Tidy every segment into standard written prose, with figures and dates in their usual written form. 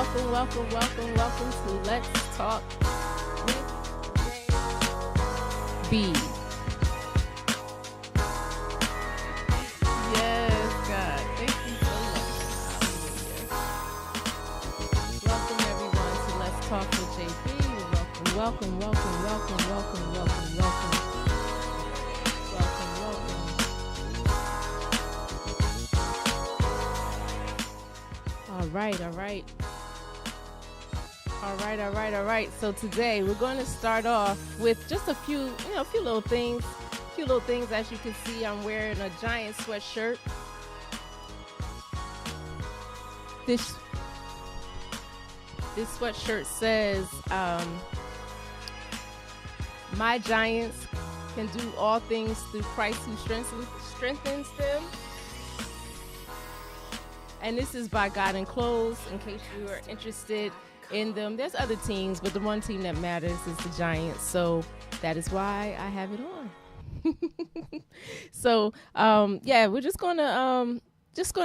welcome to Let's Talk with B. Yes, God. Thank you so much. Hallelujah. Welcome, everyone, to Let's Talk with JB. Welcome. All right. So today we're going to start off with just a few little things. As you can see, I'm wearing a giant sweatshirt. This sweatshirt says, "My Giants can do all things through Christ who strengthens them." And this is by God Enclosed, in case you are interested in them. There's other teams, but the one team that matters is the Giants. So that is why I have it on. So, we're just gonna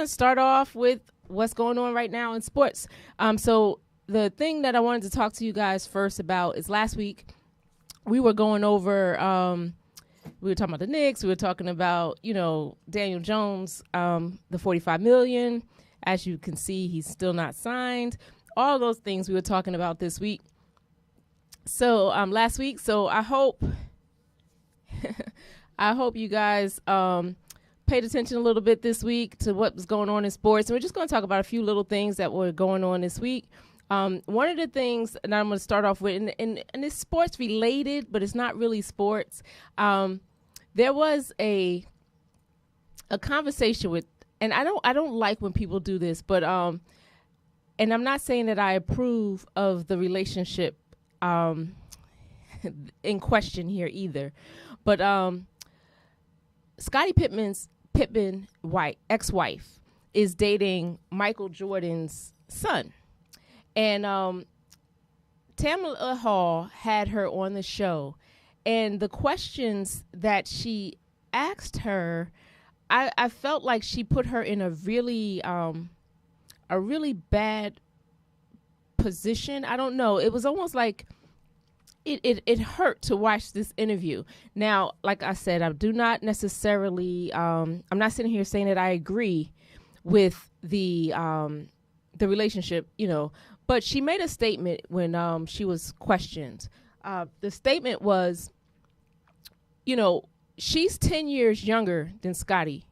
start off with what's going on right now in sports. So the thing that I wanted to talk to you guys first about is last week we were going over, we were talking about the Knicks. We were talking about, Daniel Jones, the $45 million. As you can see, he's still not signed. All those things we were talking about this week. So last week. So I hope you guys paid attention a little bit this week to what was going on in sports. And we're just going to talk about a few little things that were going on this week. One of the things that I'm going to start off with, and it's sports related, but it's not really sports. There was a conversation with, and I don't like when people do this, but and I'm not saying that I approve of the relationship in question here either, but Scottie Pippen's ex-wife is dating Michael Jordan's son, and Tamala Hall had her on the show, and the questions that she asked her, I felt like she put her in a really bad position. I don't know. It was almost like it hurt to watch this interview. Now, like I said, I do not necessarily, I'm not sitting here saying that I agree with the relationship, but she made a statement when she was questioned. The statement was, she's 10 years younger than Scottie,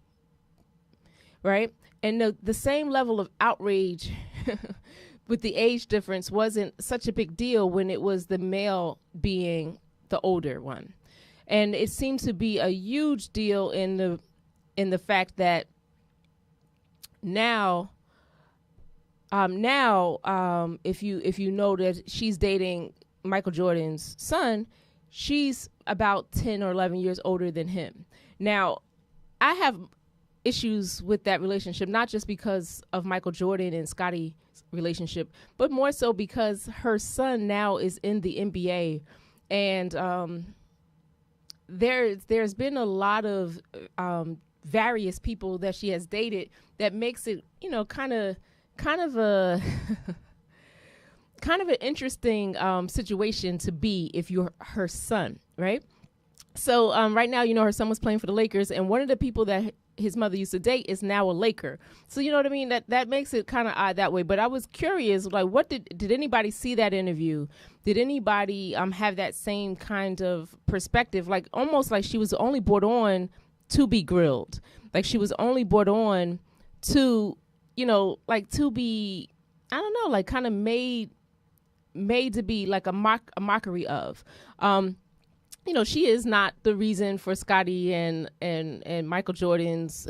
right? And the same level of outrage with the age difference wasn't such a big deal when it was the male being the older one. And it seemed to be a huge deal in the fact that now if you know that she's dating Michael Jordan's son, she's about 10 or 11 years older than him. Now, I have issues with that relationship, not just because of Michael Jordan and Scottie's relationship, but more so because her son now is in the NBA. And there's been a lot of various people that she has dated that makes it, kind of a kind of an interesting situation to be if you're her son, right? So right now, her son was playing for the Lakers, and one of the people that his mother used to date is now a Laker. So you know what I mean? That makes it kind of odd that way. But I was curious, like, what did anybody see that interview? Did anybody have that same kind of perspective? Like almost like she was only brought on to be grilled. Like she was only brought on to, to be, I don't know, like kind of made to be like a mockery of. She is not the reason for Scottie and Michael Jordan's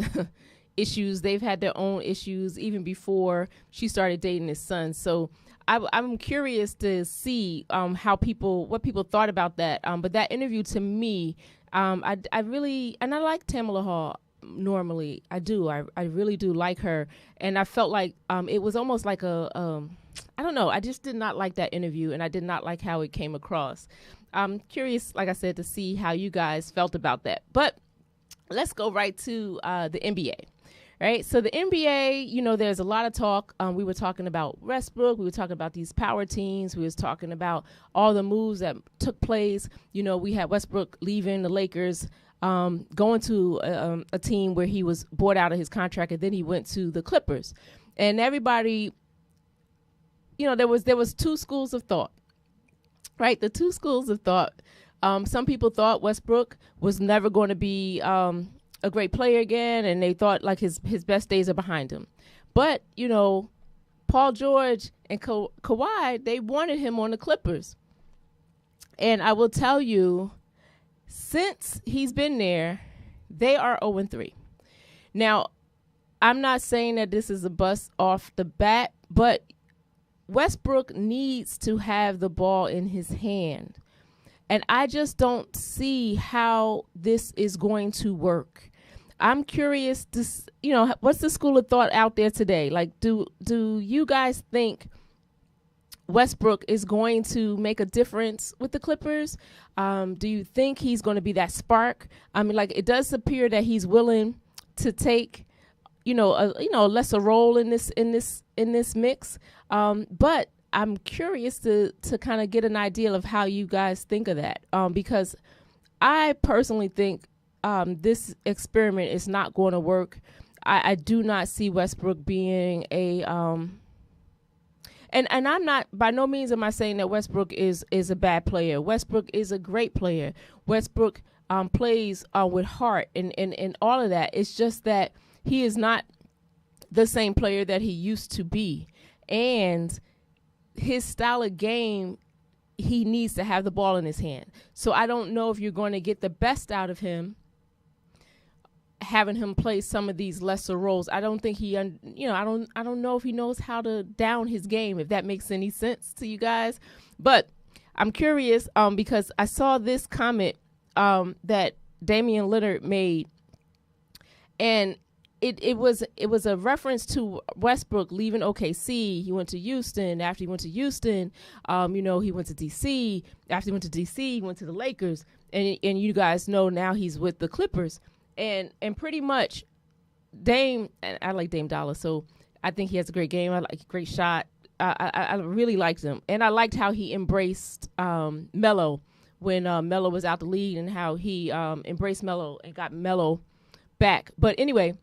issues. They've had their own issues even before she started dating his son. So I'm curious to see what people thought about that. But that interview to me, I really, and I like Tamala Hall normally. I do. I really do like her. And I felt like it was almost like I don't know. I just did not like that interview, and I did not like how it came across. I'm curious, like I said, to see how you guys felt about that. But let's go right to the NBA. right? So the NBA, there's a lot of talk. We were talking about Westbrook. We were talking about these power teams. We was talking about all the moves that took place. We had Westbrook leaving the Lakers, going to a team where he was bought out of his contract, and then he went to the Clippers. And everybody, there was two schools of thought, right? The two schools of thought. Some people thought Westbrook was never going to be a great player again, and they thought like his best days are behind him. But, Paul George and Kawhi, they wanted him on the Clippers. And I will tell you, since he's been there, they are 0-3. Now, I'm not saying that this is a bust off the bat, but Westbrook needs to have the ball in his hand. And I just don't see how this is going to work. I'm curious to, what's the school of thought out there today? Like, do you guys think Westbrook is going to make a difference with the Clippers? Do you think he's going to be that spark? I mean, like, it does appear that he's willing to take, a lesser role in this mix. But I'm curious to kind of get an idea of how you guys think of that, because I personally think this experiment is not going to work. I do not see Westbrook being a and I'm not, by no means am I saying that Westbrook is a bad player. Westbrook is a great player. Westbrook plays with heart and all of that. It's just that he is not the same player that he used to be, and his style of game, he needs to have the ball in his hand. So I don't know if you're going to get the best out of him having him play some of these lesser roles. I don't think I don't know if he knows how to down his game, if that makes any sense to you guys. But I'm curious because I saw this comment that Damian Lillard made, and it was a reference to Westbrook leaving OKC. He went to Houston. After he went to Houston, he went to DC. After he went to DC, he went to the Lakers. And you guys know now he's with the Clippers. And pretty much Dame, and I like Dame Dollar, so I think he has a great game. I like a great shot. I really liked him. And I liked how he embraced Melo when Melo was out the league, and how he embraced Melo and got Melo back. But anyway,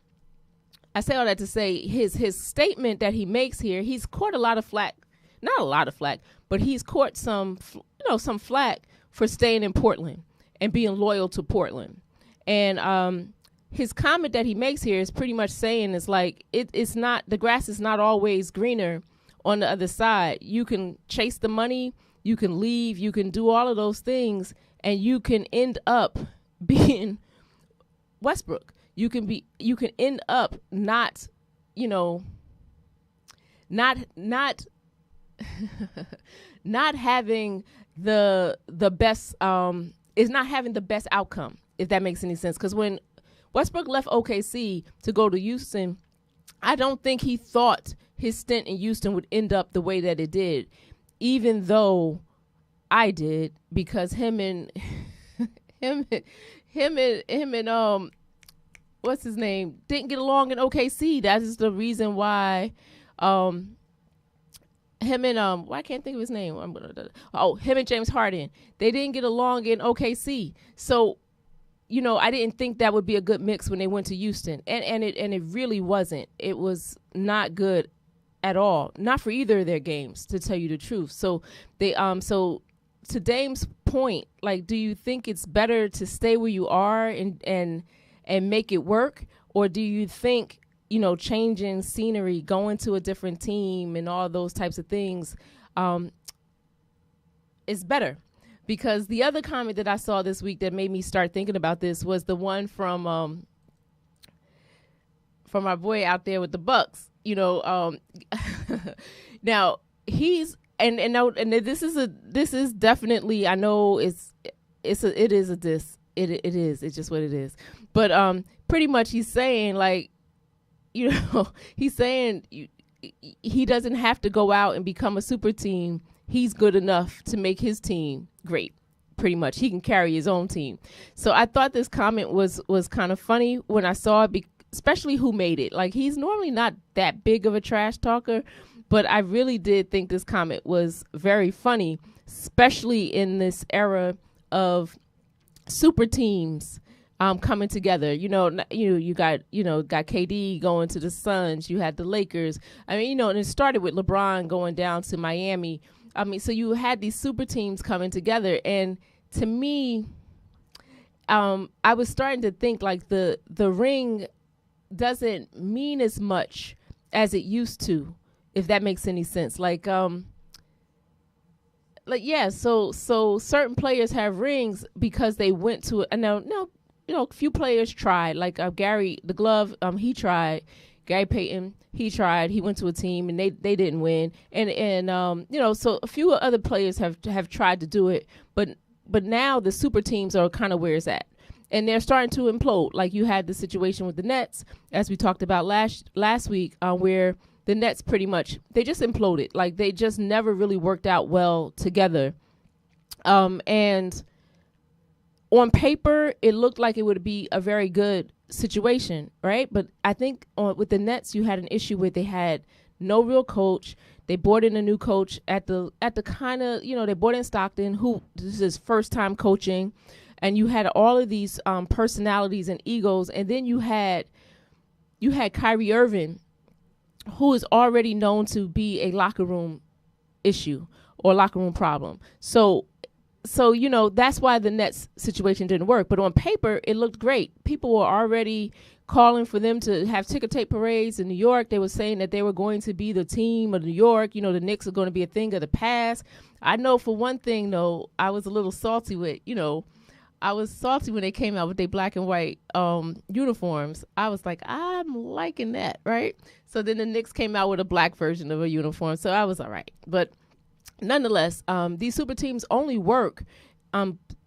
I say all that to say his statement that he makes here, he's caught a lot of flack. Not a lot of flack, but he's caught some flack for staying in Portland and being loyal to Portland. And his comment that he makes here is pretty much saying it's like it's not, the grass is not always greener on the other side. You can chase the money, you can leave, you can do all of those things, and you can end up being Westbrook. You can end up not having the best is not having the best outcome, if that makes any sense. Because when Westbrook left OKC to go to Houston, I don't think he thought his stint in Houston would end up the way that it did, even though I did, because him and what's his name didn't get along in OKC. That is the reason why him and I can't think of his name. Him and James Harden, they didn't get along in OKC. So, I didn't think that would be a good mix when they went to Houston, and it really wasn't. It was not good at all, not for either of their games, to tell you the truth. So they so to Dame's point, like, do you think it's better to stay where you are and make it work, or do you think changing scenery, going to a different team, and all those types of things is better? Because the other comment that I saw this week that made me start thinking about this was the one from our boy out there with the Bucks. Now he's and this is definitely, I know it is a diss. It is. It's just what it is. But pretty much he's saying, like, he's saying he doesn't have to go out and become a super team. He's good enough to make his team great. Pretty much, he can carry his own team. So I thought this comment was kind of funny when I saw it. especially who made it. Like, he's normally not that big of a trash talker, but I really did think this comment was very funny, especially in this era of super teams coming together. You got KD going to the Suns. You had the Lakers. I mean, and it started with LeBron going down to Miami. I mean, so you had these super teams coming together, and to me, I was starting to think like the ring doesn't mean as much as it used to, if that makes any sense. So certain players have rings because they went to it. And no, a few players tried. Like Gary, the glove, he tried. Gary Payton, he tried. He went to a team and they didn't win. And so a few other players have tried to do it, but now the super teams are kind of where it's at. And they're starting to implode. Like you had the situation with the Nets, as we talked about last week, where the Nets pretty much, they just imploded. Like they just never really worked out well together. And on paper, it looked like it would be a very good situation, right? But I think with the Nets, you had an issue where they had no real coach. They brought in a new coach at the kind of, they brought in Stockton, who this is his first time coaching. And you had all of these personalities and egos. And then you had Kyrie Irving, who is already known to be a locker room issue or locker room problem. So that's why the Nets situation didn't work. But on paper, it looked great. People were already calling for them to have ticker tape parades in New York. They were saying that they were going to be the team of New York. The Knicks are going to be a thing of the past. I know for one thing, though, I was a little salty with, I was salty when they came out with their black and white uniforms. I was like, I'm liking that, right? So then the Knicks came out with a black version of a uniform. So I was all right. But nonetheless, these super teams only work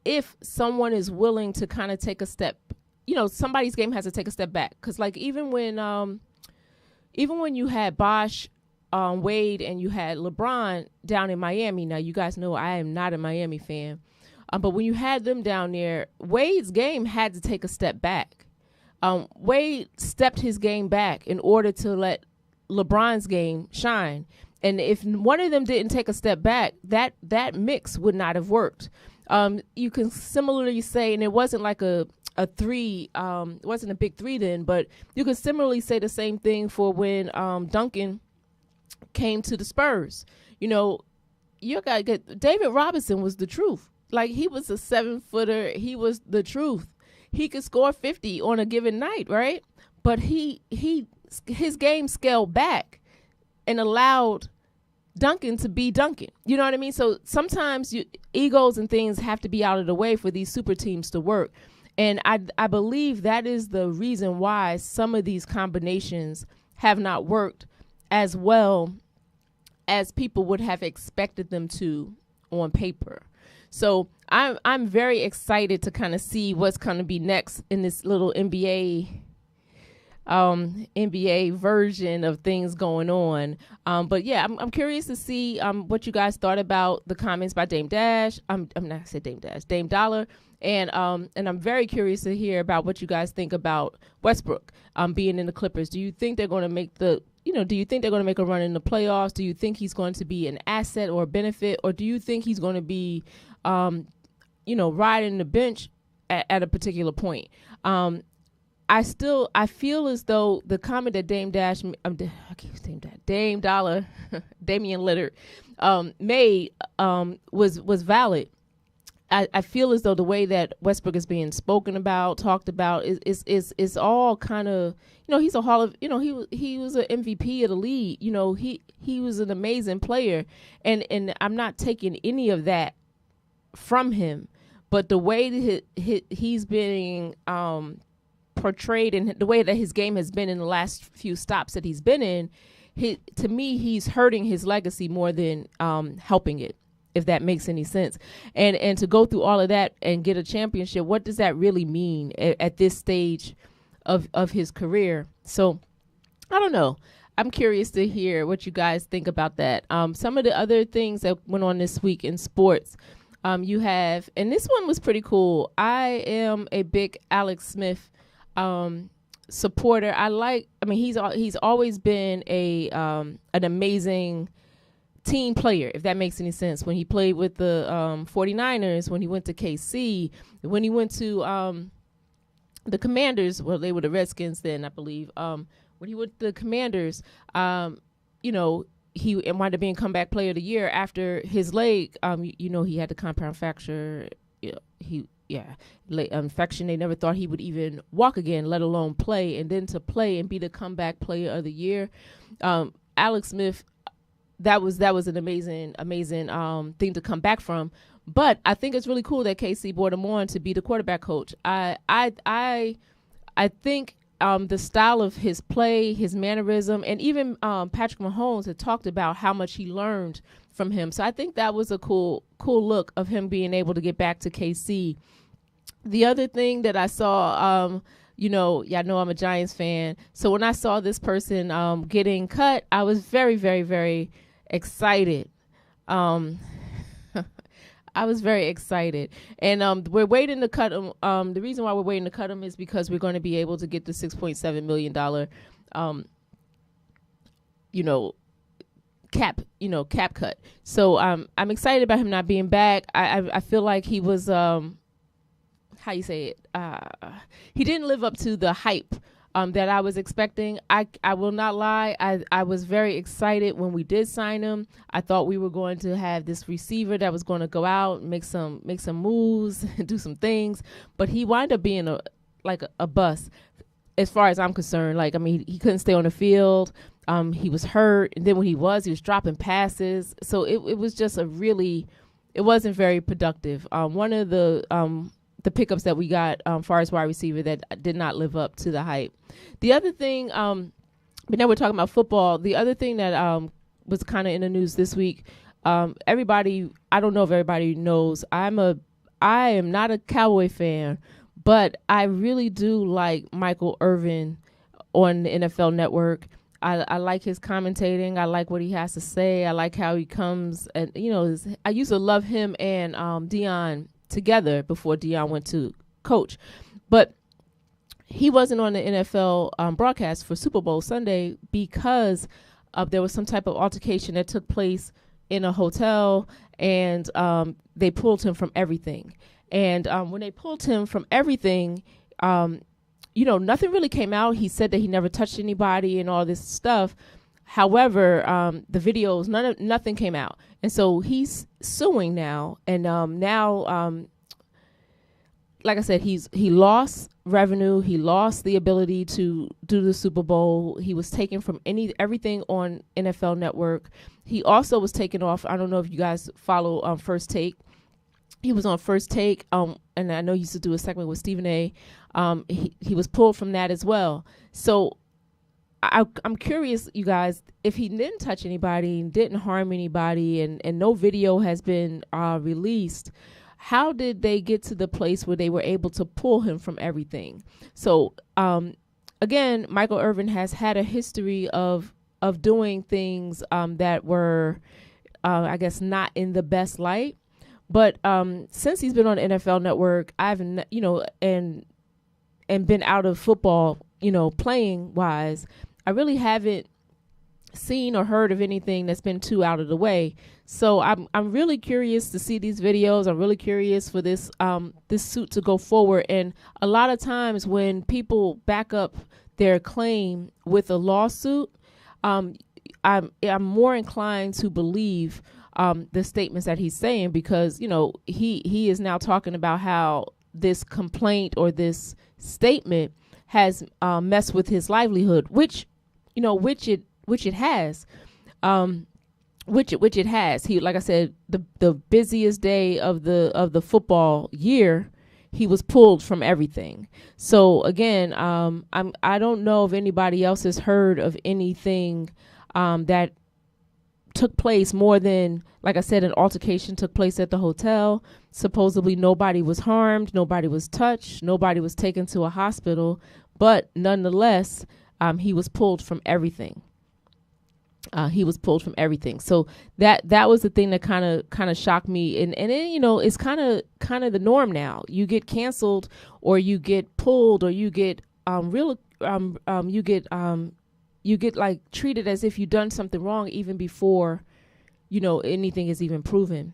if someone is willing to kind of take a step. Somebody's game has to take a step back. Because like even when you had Bosh, Wade, and you had LeBron down in Miami. Now, you guys know I am not a Miami fan. But when you had them down there, Wade's game had to take a step back. Wade stepped his game back in order to let LeBron's game shine. And if one of them didn't take a step back, that mix would not have worked. You can similarly say, and it wasn't like a three, it wasn't a big three then, but you could similarly say the same thing for when Duncan came to the Spurs. You gotta get David Robinson was the truth. Like he was a 7-footer. He was the truth. He could score 50 on a given night, right? But his game scaled back and allowed Duncan to be Duncan. You know what I mean? So sometimes egos and things have to be out of the way for these super teams to work. And I believe that is the reason why some of these combinations have not worked as well as people would have expected them to on paper. So I'm very excited to kind of see what's going to be next in this little NBA version of things going on. But yeah, I'm curious to see what you guys thought about the comments by Dame Dash. I'm not say Dame Dash, Dame Dollar, and I'm very curious to hear about what you guys think about Westbrook being in the Clippers. Do you think they're going to make do you think they're going to make a run in the playoffs? Do you think he's going to be an asset or a benefit, or do you think he's going to be riding the bench at a particular point? I feel as though the comment that Dame Dollar, Damian Lillard, made was valid. I feel as though the way that Westbrook is being spoken about, talked about, is all kind of, he's a he was an MVP of the league. He was an amazing player, and I'm not taking any of that from him, but the way that he's being portrayed and the way that his game has been in the last few stops that he's been in, to me, he's hurting his legacy more than helping it, if that makes any sense. And to go through all of that and get a championship, what does that really mean at this stage of his career? So I don't know. I'm curious to hear what you guys think about that. Some of the other things that went on this week in sports, you have, and this one was pretty cool. I am a big Alex Smith supporter. I mean, he's always been an amazing team player, if that makes any sense. When he played with the 49ers, when he went to KC, when he went to the Commanders, well, they were the Redskins then, I believe. When he went to the Commanders, you know, he wound up being comeback player of the year after his leg. You know, he had the compound fracture. Infection. They never thought he would even walk again, let alone play. And then to play and be the comeback player of the year, Alex Smith, that was an amazing thing to come back from. But I think it's really cool that KC brought him on to be the quarterback coach. I think the style of his play, his mannerism, and even Patrick Mahomes had talked about how much he learned from him. So I think that was a cool look of him being able to get back to KC. The other thing that I saw, you know, y'all know I'm a Giants fan. So when I saw this person getting cut, I was very, very, very excited. I was very excited. And we're waiting to cut him. The reason why we're waiting to cut him is because we're going to be able to get the $6.7 million, cap cut. So I'm excited about him not being back. I feel like he was, how you say it? He didn't live up to the hype that I was expecting. I will not lie. I was very excited when we did sign him. I thought we were going to have this receiver that was going to go out, make some moves, do some things, but he wound up being a bust as far as I'm concerned. Like, I mean, he couldn't stay on the field. He was hurt, and then when he was dropping passes. So it was just it wasn't very productive. One of the pickups that we got far as wide receiver that did not live up to the hype. The other thing, but now we're talking about football. The other thing that was kind of in the news this week, everybody, I don't know if everybody knows, I am not a Cowboy fan, but I really do like Michael Irvin on the NFL Network. I like his commentating. I like what he has to say. I like how he comes, and I used to love him and Deion together before Deion went to coach, but he wasn't on the NFL broadcast for Super Bowl Sunday because there was some type of altercation that took place in a hotel, and they pulled him from everything. And when they pulled him from everything, nothing really came out. He said that he never touched anybody and all this stuff. However, the videos, nothing came out. And so he's suing now. And like I said, he lost revenue. He lost the ability to do the Super Bowl. He was taken from everything on NFL Network. He also was taken off. I don't know if you guys follow First Take. He was on First Take, and I know he used to do a segment with Stephen A. He was pulled from that as well. So I'm curious, you guys, if he didn't touch anybody, didn't harm anybody, and no video has been released, how did they get to the place where they were able to pull him from everything? So again, Michael Irvin has had a history of doing things that were, I guess, not in the best light. But since he's been on NFL Network, I've and been out of football, playing wise, I really haven't seen or heard of anything that's been too out of the way. So I'm really curious to see these videos. I'm really curious for this suit to go forward. And a lot of times when people back up their claim with a lawsuit, I'm more inclined to believe the statements that he's saying, because he is now talking about how this complaint or this statement has messed with his livelihood, which it has. Which it has. He, like I said, the busiest day of the football year, he was pulled from everything. So again, I don't know if anybody else has heard of anything that took place more than, like I said, an altercation took place at the hotel. Supposedly nobody was harmed, nobody was touched, nobody was taken to a hospital, but nonetheless, he was pulled from everything. He was pulled from everything. So that was the thing that kind of shocked me. And then, it's kind of the norm now. You get canceled, or you get pulled, or you get you get like treated as if you've done something wrong even before, anything is even proven.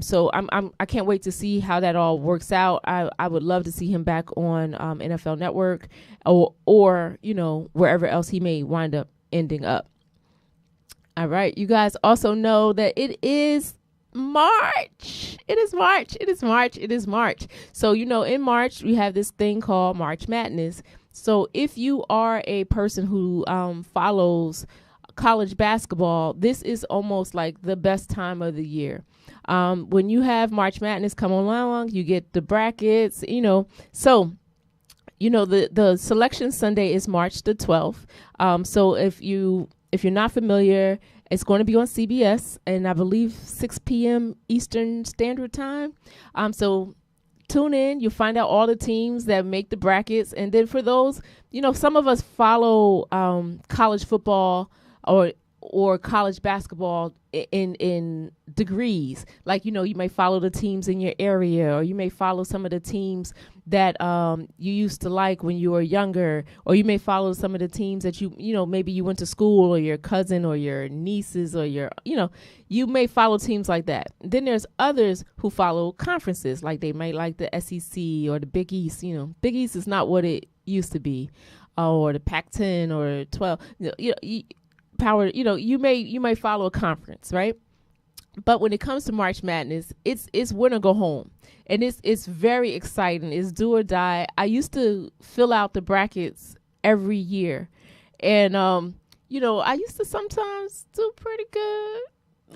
So I can't wait to see how that all works out. I would love to see him back on NFL Network or wherever else he may wind up ending up. All right. You guys also know that it is March. It is March. It is March. It is March. So, in March, we have this thing called March Madness. So if you are a person who follows college basketball, this is almost like the best time of the year. When you have March Madness come along, you get the brackets, So, the selection Sunday is March the 12th. So if you're not familiar, it's going to be on CBS, and I believe 6 p.m. Eastern Standard Time. So tune in. You'll find out all the teams that make the brackets. And then for those, some of us follow college football or college basketball in degrees. Like, you may follow the teams in your area, or you may follow some of the teams that you used to like when you were younger, or you may follow some of the teams that maybe you went to school, or your cousin or your nieces, or you may follow teams like that. Then there's others who follow conferences, like they might like the SEC or the Big East. Big East is not what it used to be, or the Pac-10 or 12. Power, you may follow a conference, right? But when it comes to March Madness, it's win or go home, and it's very exciting. It's do or die. I used to fill out the brackets every year, and I used to sometimes do pretty good.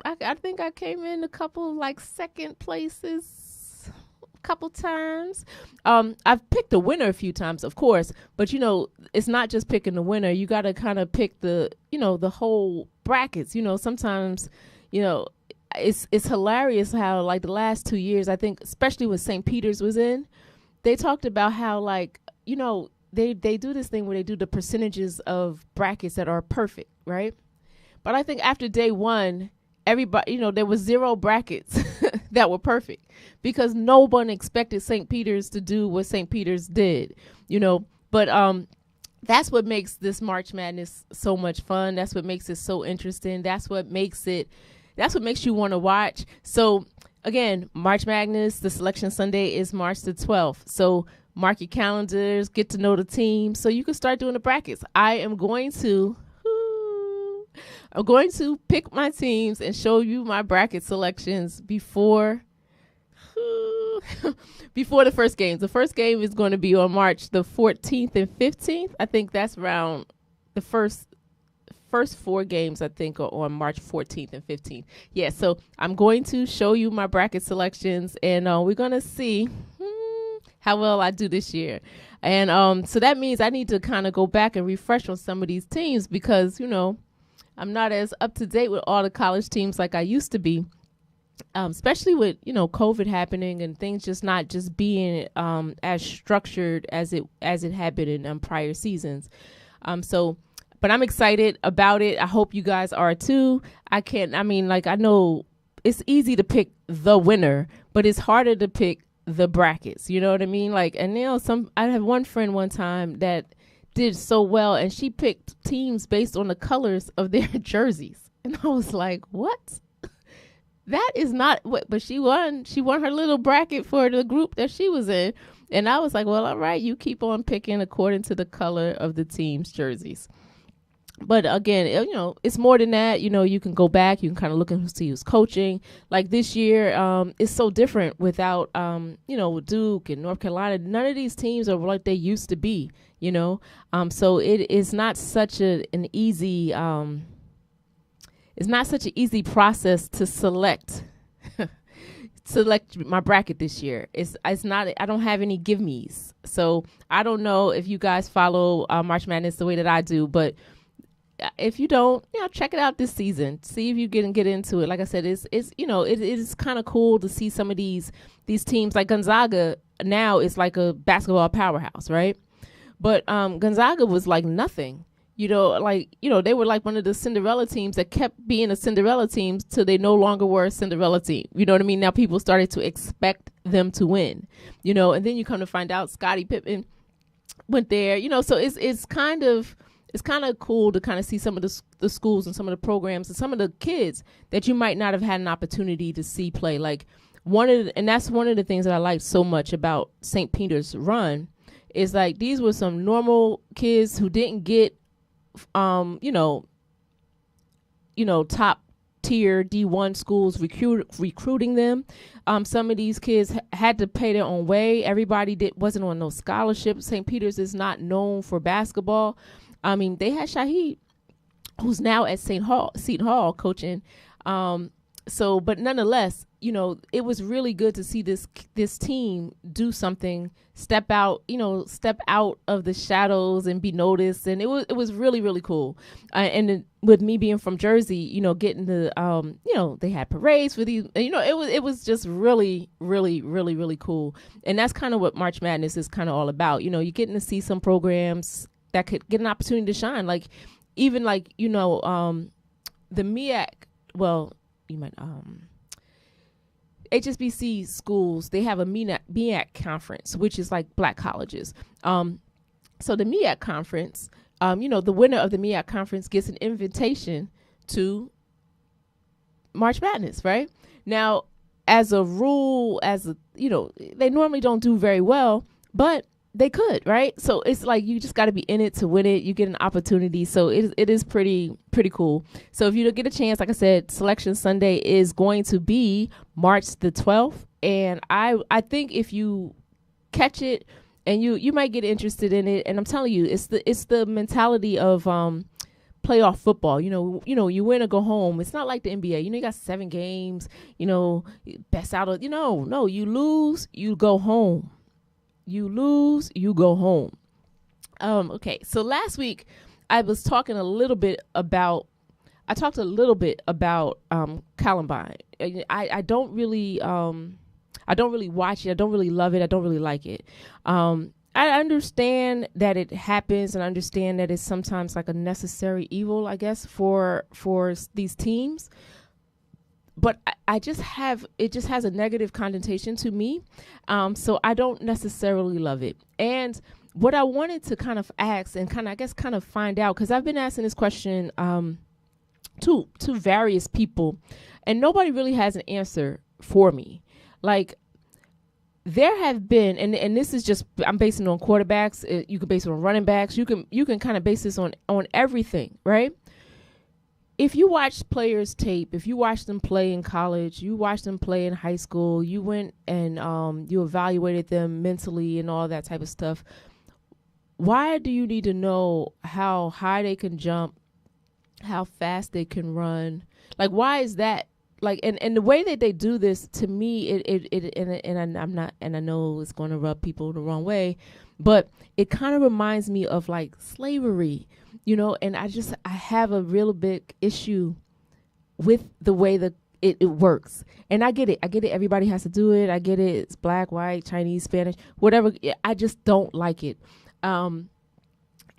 I think I came in a couple like second places couple times. I've picked the winner a few times, of course, but it's not just picking the winner. You got to kind of pick the whole brackets. Sometimes it's hilarious how like the last 2 years, I think, especially when St. Peter's was in, they talked about how like they do this thing where they do the percentages of brackets that are perfect, right? But I think after day one, everybody, there was 0 brackets that were perfect, because no one expected St. Peter's to do what St. Peter's did, but that's what makes this March Madness so much fun. That's what makes it so interesting. That's what makes you want to watch. So again, March Madness, the selection Sunday is March the 12th. So mark your calendars, get to know the team so you can start doing the brackets. I'm going to pick my teams and show you my bracket selections before the first game. The first game is going to be on March the 14th and 15th. I think that's around the first 4 games, I think, are on March 14th and 15th. Yeah, so I'm going to show you my bracket selections, and we're going to see how well I do this year. And so that means I need to kind of go back and refresh on some of these teams, because, I'm not as up to date with all the college teams like I used to be, especially with, COVID happening and things just not just being as structured as it had been in prior seasons. But I'm excited about it. I hope you guys are too. I know it's easy to pick the winner, but it's harder to pick the brackets. You know what I mean? Like, and I have one friend one time that did so well, and she picked teams based on the colors of their jerseys, and I was like, what? That is not what, but she won her little bracket for the group that she was in, and I was like, well, all right, you keep on picking according to the color of the team's jerseys. But again, it's more than that. You can go back, you can kind of look and see who's coaching. Like this year, it's so different without, Duke and North Carolina. None of these teams are like they used to be, So it is not such an easy, it's not such an easy process to select my bracket this year. It's not, I don't have any give me's. So I don't know if you guys follow March Madness the way that I do, but if you don't, check it out this season. See if you can get into it. Like I said, it is kind of cool to see some of these teams. Like Gonzaga now is like a basketball powerhouse, right? But Gonzaga was like nothing. They were like one of the Cinderella teams that kept being a Cinderella team till they no longer were a Cinderella team. You know what I mean? Now people started to expect them to win. And then you come to find out Scottie Pippen went there. So it's kind of cool to kind of see some of the schools and some of the programs and some of the kids that you might not have had an opportunity to see play. Like and that's one of the things that I liked so much about St. Peter's run is like these were some normal kids who didn't get top tier D1 schools recruiting them. Some of these kids had to pay their own way. Everybody wasn't on no scholarship. St. Peter's is not known for basketball. I mean, they had Shahid, who's now at Seton Hall coaching. But nonetheless, it was really good to see this team do something, step out of the shadows and be noticed. And it was really, really cool. And with me being from Jersey, getting they had parades for these, it was just really, really, really, really cool. And that's kind of what March Madness is kind of all about. You're getting to see some programs that could get an opportunity to shine. Like even the MEAC, well, you might, HSBC schools, they have a MEAC conference, which is like black colleges. So the MEAC conference, the winner of the MEAC conference gets an invitation to March Madness, right? Now, as a rule, they normally don't do very well, but they could, right? So it's like you just got to be in it to win it. You get an opportunity. So it is pretty cool. So if you don't get a chance, like I said, Selection Sunday is going to be March the 12th. And I think if you catch it and you might get interested in it. And I'm telling you, it's the mentality of playoff football. You win or go home. It's not like the NBA. You got 7 games, best out of, no, you lose, you go home. You lose, you go home. Okay, so last week I talked a little bit about Columbine. I don't really watch it. I don't really love it. I don't really like it. I understand that it happens, and I understand that it's sometimes like a necessary evil, I guess, for these teams. But it just has a negative connotation to me. So I don't necessarily love it. And what I wanted to kind of ask and kind of find out, because I've been asking this question to various people, and nobody really has an answer for me. Like, there have been, and this is just, I'm basing it on quarterbacks. You can base it on running backs. You can kind of base this on everything, right? If you watch players tape, if you watch them play in college, you watch them play in high school, you went and you evaluated them mentally and all that type of stuff, why do you need to know how high they can jump, how fast they can run? Like, why is that? Like, and the way that they do this, to me, and I know it's going to rub people the wrong way, but it kind of reminds me of like slavery. And I have a real big issue with the way that it works. And I get it. Everybody has to do it. I get it. It's black, white, Chinese, Spanish, whatever. I just don't like it. And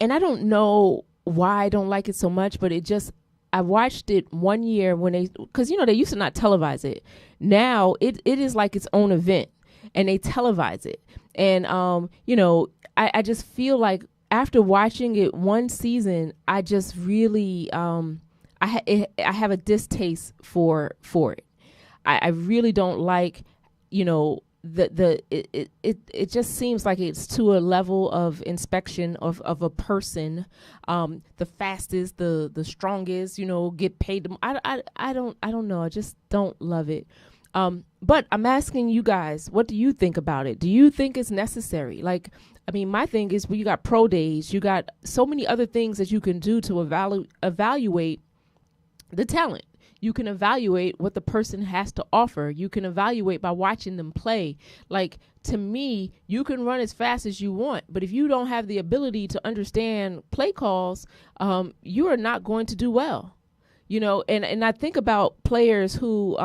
I don't know why I don't like it so much, but I watched it one year because they used to not televise it. Now it is like its own event, and they televise it. And, I just feel like, after watching it one season, I just really I have a distaste for it. I really don't like, it just seems like it's to a level of inspection of a person, the fastest, the strongest, get paid. I don't know. I just don't love it. But I'm asking you guys, what do you think about it? Do you think it's necessary? Like, my thing is, you got pro days, you got so many other things that you can do to evaluate the talent. You can evaluate what the person has to offer. You can evaluate by watching them play. Like, to me, you can run as fast as you want, but if you don't have the ability to understand play calls, you are not going to do well. And I think about players who,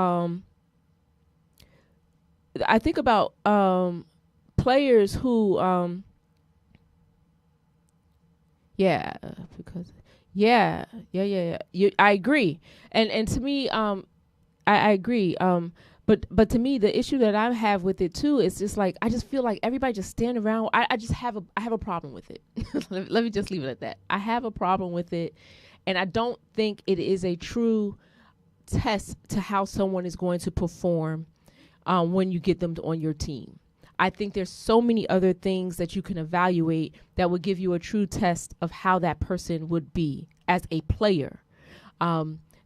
I agree. And to me, I agree. But to me, the issue that I have with it too is just like I just feel like everybody just stand around. I have a problem with it. Let me just leave it at that. I have a problem with it, and I don't think it is a true test to how someone is going to perform when you get them on your team. I think there's so many other things that you can evaluate that would give you a true test of how that person would be as a player.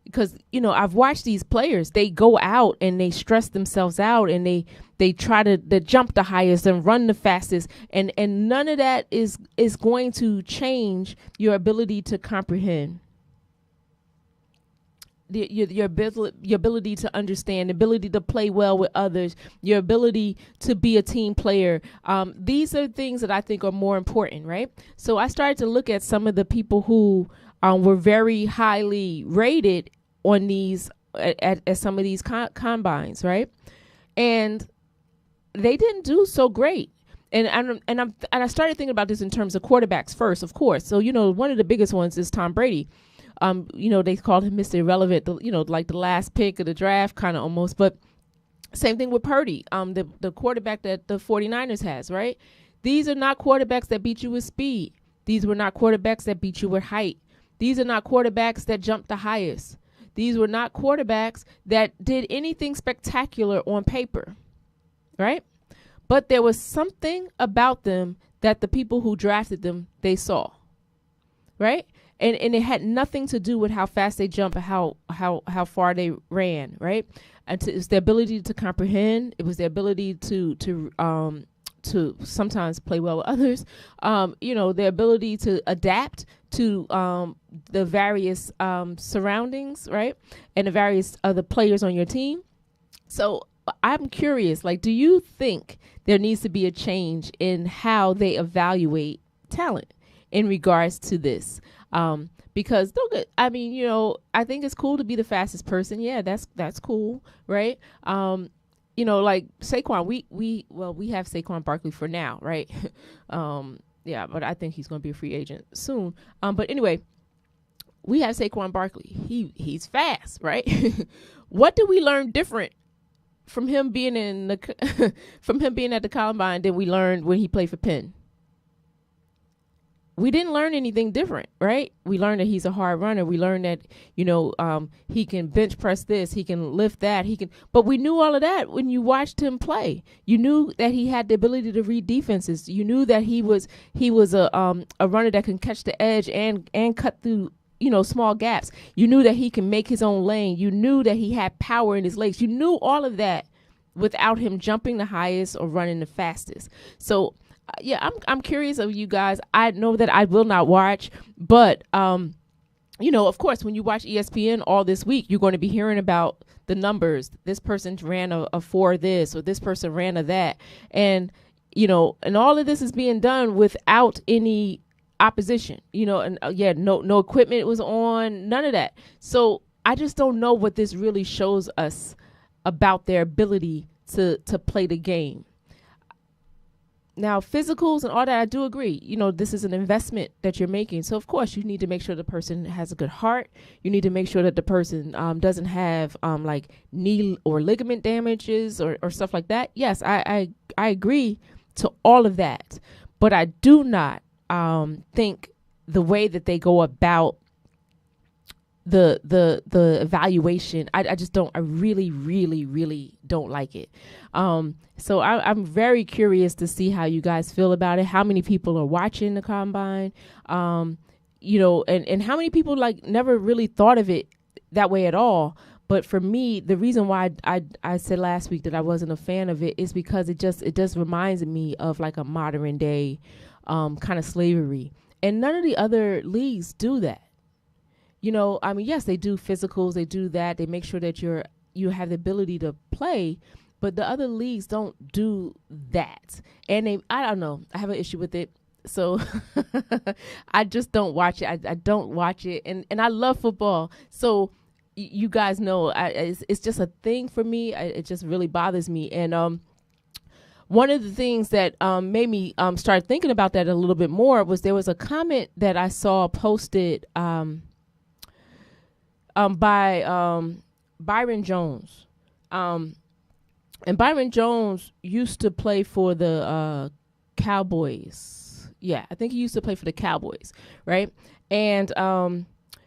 Because, I've watched these players, they go out and they stress themselves out and they try to jump the highest and run the fastest. And none of that is going to change your ability to comprehend. Your ability to understand, ability to play well with others, your ability to be a team player. These are things that I think are more important, right? So I started to look at some of the people who were very highly rated on these at some of these combines, right? And they didn't do so great. And I started thinking about this in terms of quarterbacks first, of course. So one of the biggest ones is Tom Brady. They called him Mr. Irrelevant, like the last pick of the draft, kind of almost. But same thing with Purdy, the quarterback that the 49ers has, right? These are not quarterbacks that beat you with speed. These were not quarterbacks that beat you with height. These are not quarterbacks that jumped the highest. These were not quarterbacks that did anything spectacular on paper, right? But there was something about them that the people who drafted them, they saw, right? And it had nothing to do with how fast they jump and how far they ran, right? And it's their ability to comprehend. It was their ability to sometimes play well with others. Their ability to adapt to the various surroundings, right? And the various other players on your team. So I'm curious, do you think there needs to be a change in how they evaluate talent in regards to this? Because I think it's cool to be the fastest person. Yeah, that's cool, right? Like Saquon, we have Saquon Barkley for now, right? Yeah, but I think he's going to be a free agent soon. But anyway, we have Saquon Barkley. He's fast, right? What did we learn different from him being from him being at the combine than we learned when he played for Penn? We didn't learn anything different, right? We learned that he's a hard runner. We learned that, he can bench press this, he can lift that, but we knew all of that when you watched him play. You knew that he had the ability to read defenses. You knew that he was a runner that can catch the edge and cut through, small gaps. You knew that he can make his own lane. You knew that he had power in his legs. You knew all of that without him jumping the highest or running the fastest. So yeah, I'm curious of you guys. I know that I will not watch, but of course, when you watch ESPN all this week, you're going to be hearing about the numbers. This person ran a 4 this, or this person ran a that, and and all of this is being done without any opposition. And no equipment was on, none of that. So I just don't know what this really shows us about their ability to play the game. Now, physicals and all that, I do agree. This is an investment that you're making. So, of course, you need to make sure the person has a good heart. You need to make sure that the person doesn't have knee or ligament damages or stuff like that. Yes, I agree to all of that. But I do not think the way that they go about the evaluation, I just don't, I really, really, really don't like it. So I'm very curious to see how you guys feel about it. How many people are watching the combine? And how many people never really thought of it that way at all. But for me, the reason why I said last week that I wasn't a fan of it is because it just reminds me of a modern day kind of slavery. And none of the other leagues do that. Yes, they do physicals, they do that. They make sure that you have the ability to play, but the other leagues don't do that. And I don't know, I have an issue with it. So I just don't watch it. I don't watch it. And I love football. So you guys know, it's just a thing for me. It just really bothers me. And one of the things that made me start thinking about that a little bit more was there was a comment that I saw posted by Byron Jones. And Byron Jones used to play for the Cowboys. Yeah, I think he used to play for the Cowboys, right? And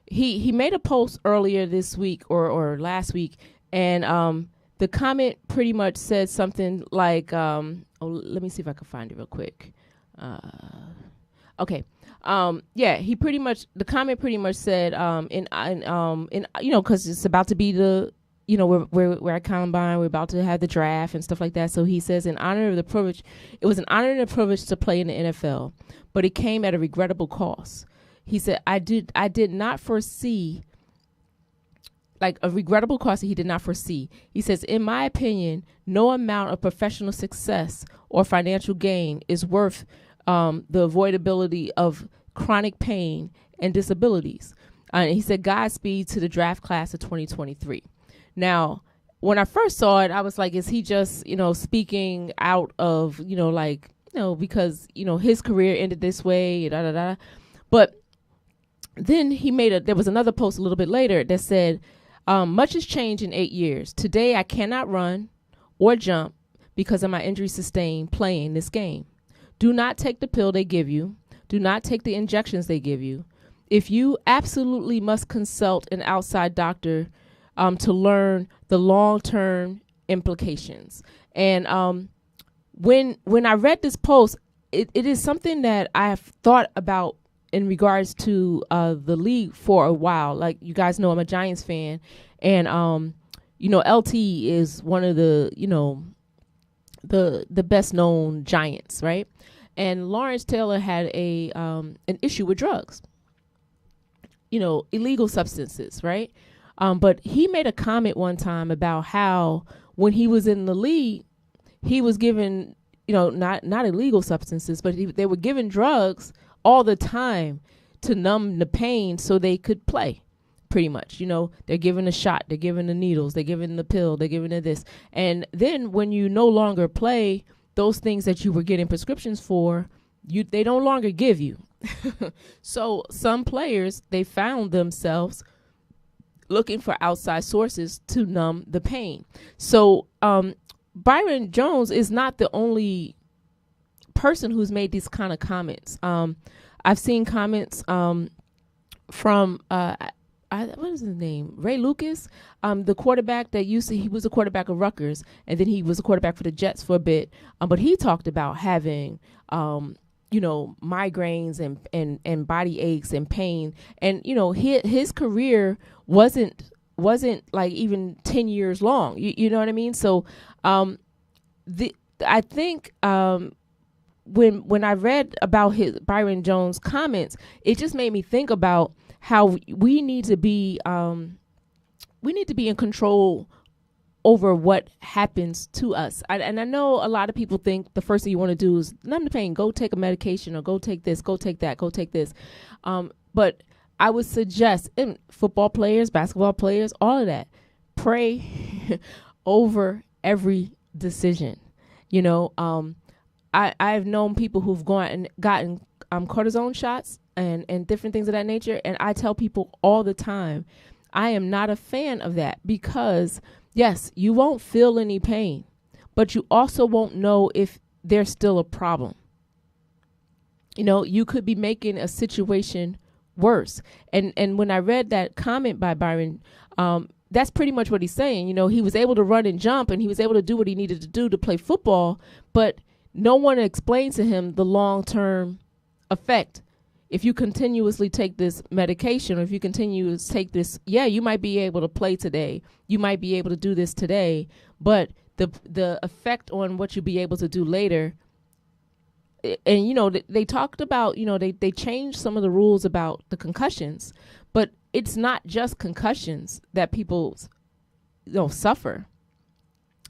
he made a post earlier this week or last week, and the comment pretty much said something like, let me see if I can find it real quick. Okay. Yeah, the comment pretty much said, cause it's about to be we're at Combine, we're about to have the draft and stuff like that. So he says, it was an honor and a privilege to play in the NFL, but it came at a regrettable cost. He said, I did not foresee, like a regrettable cost that he did not foresee. He says, in my opinion, no amount of professional success or financial gain is worth the avoidability of chronic pain and disabilities. And he said, Godspeed to the draft class of 2023. Now, when I first saw it, I was like, is he just, speaking out of, because, his career ended this way, da, da, da. But then there was another post a little bit later that said, much has changed in 8 years. Today, I cannot run or jump because of my injury sustained playing this game. Do not take the pill they give you. Do not take the injections they give you. If you absolutely must consult an outside doctor to learn the long-term implications. And when I read this post, it is something that I have thought about in regards to the league for a while. Like, you guys know, I'm a Giants fan, and LT is one of the the best known Giants, right? And Lawrence Taylor had an issue with drugs, illegal substances, right? But he made a comment one time about how when he was in the league, he was given, not illegal substances, but they were given drugs all the time to numb the pain so they could play, pretty much. They're given a shot, they're given the needles, they're given the pill, they're given this. And then when you no longer play, those things that you were getting prescriptions for, they no longer give you. So some players, they found themselves looking for outside sources to numb the pain. So Byron Jones is not the only person who's made these kind of comments. I've seen comments from what is his name? Ray Lucas, the quarterback that he was a quarterback of Rutgers, and then he was a quarterback for the Jets for a bit. But he talked about having, migraines and body aches and pain. And, his career wasn't like even 10 years long. You know what I mean? So I think when I read about Byron Jones' comments, it just made me think about how we need to be in control over what happens to us. And I know a lot of people think the first thing you want to do is numb the pain, go take a medication, or go take this, go take that, go take this. But I would suggest, and football players, basketball players, all of that, pray over every decision. I've known people who've gone and gotten cortisone shots and different things of that nature. And I tell people all the time, I am not a fan of that, because yes, you won't feel any pain, but you also won't know if there's still a problem. You could be making a situation worse. And when I read that comment by Byron, that's pretty much what he's saying. He was able to run and jump, and he was able to do what he needed to do to play football, but no one explained to him the long-term effect. If you continuously take this medication, or if you continue to take this, you might be able to play today. You might be able to do this today, but the effect on what you'll be able to do later. And, they talked about, they changed some of the rules about the concussions, but it's not just concussions that people, suffer.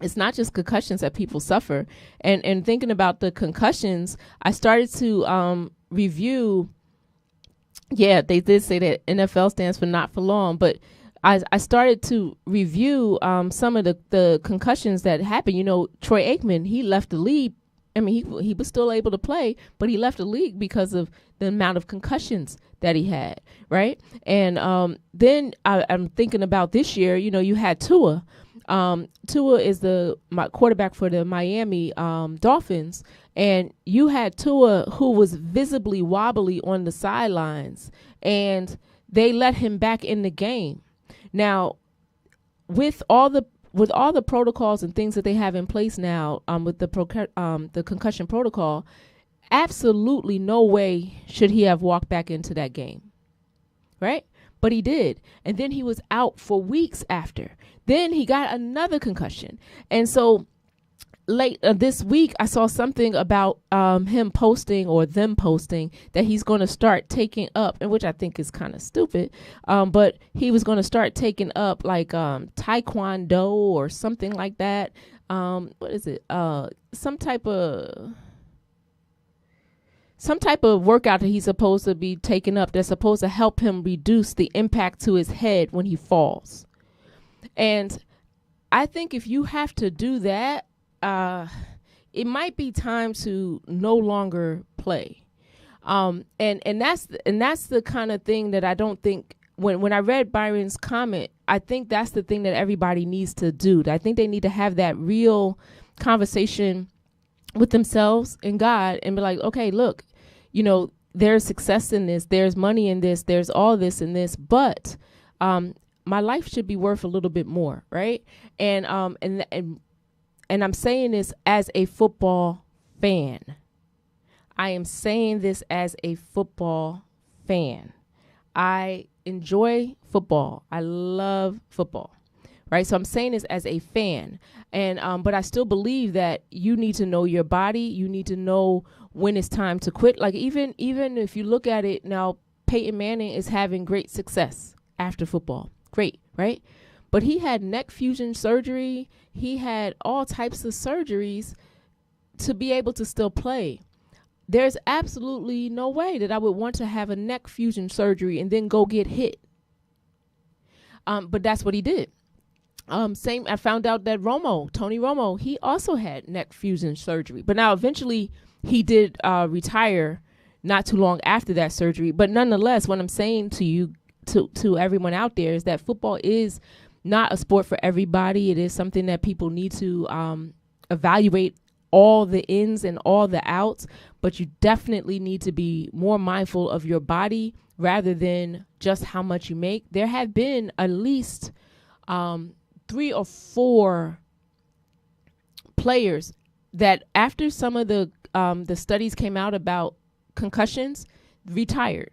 It's not just concussions that people suffer. And thinking about the concussions, I started to review. Yeah, they did say that NFL stands for not for long, but I started to review some of the concussions that happened. Troy Aikman, he left the league. I mean, he was still able to play, but he left the league because of the amount of concussions that he had, right? And then I'm thinking about this year, you had Tua. Tua is the quarterback for the Miami Dolphins, and you had Tua who was visibly wobbly on the sidelines, and they let him back in the game. Now, with all the protocols and things that they have in place now, with the concussion protocol, absolutely no way should he have walked back into that game, right? But he did, and then he was out for weeks after. Then he got another concussion, and so late this week, I saw something about him posting or them posting that he's going to start taking up, and which I think is kind of stupid. But he was going to start taking up like Taekwondo or something like that. What is it? Some type of workout that he's supposed to be taking up that's supposed to help him reduce the impact to his head when he falls. And I think if you have to do that, it might be time to no longer play. And that's the kind of thing that I don't think, when I read Byron's comment, I think that's the thing that everybody needs to do. I think they need to have that real conversation with themselves and God and be like, okay, look, there's success in this, there's money in this, there's all this and this, but my life should be worth a little bit more, right? And I'm saying this as a football fan. I am saying this as a football fan. I enjoy football. I love football, right? So I'm saying this as a fan. And but I still believe that you need to know your body. You need to know when it's time to quit. Like even if you look at it now, Peyton Manning is having great success after football. Great, right? But he had neck fusion surgery. He had all types of surgeries to be able to still play. There's absolutely no way that I would want to have a neck fusion surgery and then go get hit. But that's what he did. I found out that Tony Romo, he also had neck fusion surgery. But now eventually he did retire not too long after that surgery. But nonetheless, what I'm saying to you, to everyone out there, is that football is not a sport for everybody. It is something that people need to evaluate all the ins and all the outs, but you definitely need to be more mindful of your body rather than just how much you make. There have been at least 3 or 4 players that after some of the studies came out about concussions, retired.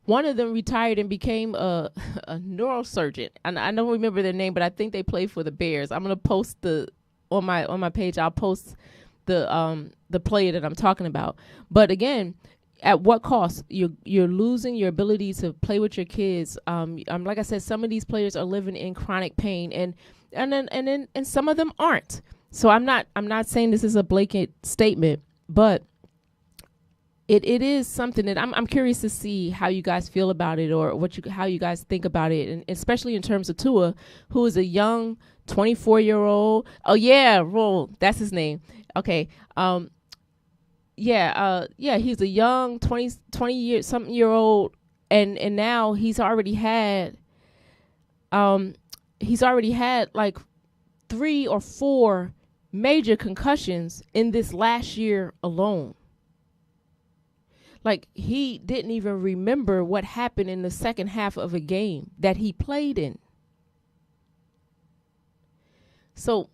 One of them retired and became a neurosurgeon, and I don't remember their name, but I think they play for the Bears. I'm gonna post on my page. I'll post the player that I'm talking about. But again, at what cost? You're losing your ability to play with your kids. Like I said, some of these players are living in chronic pain, and some of them aren't. So I'm not saying this is a blanket statement, but it is something that I'm curious to see how you guys feel about it, or how you guys think about it, and especially in terms of Tua, who is a young 24-year-old. Oh yeah, Roll, that's his name. Okay. He's a young 20-something-year-old, and now he's already had like 3 or 4 major concussions in this last year alone. Like, he didn't even remember what happened in the second half of a game that he played in. So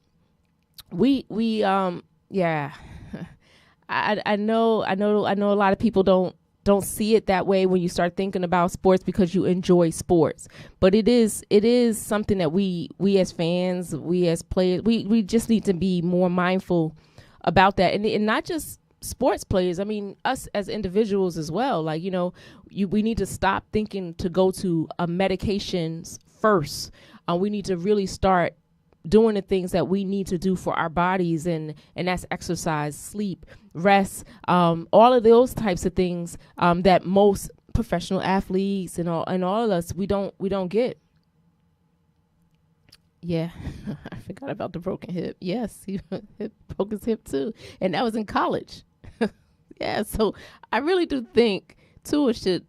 I know a lot of people don't see it that way when you start thinking about sports because you enjoy sports. But it is something that we as fans, we as players, we just need to be more mindful about that. And not just sports players, I mean us as individuals as well. Like, we need to stop thinking to go to medications first. We need to really start doing the things that we need to do for our bodies, and that's exercise, sleep, rest, all of those types of things that most professional athletes and all of us we don't get. Yeah, I forgot about the broken hip. Yes, he broke his hip too, and that was in college. Yeah, so I really do think Tua should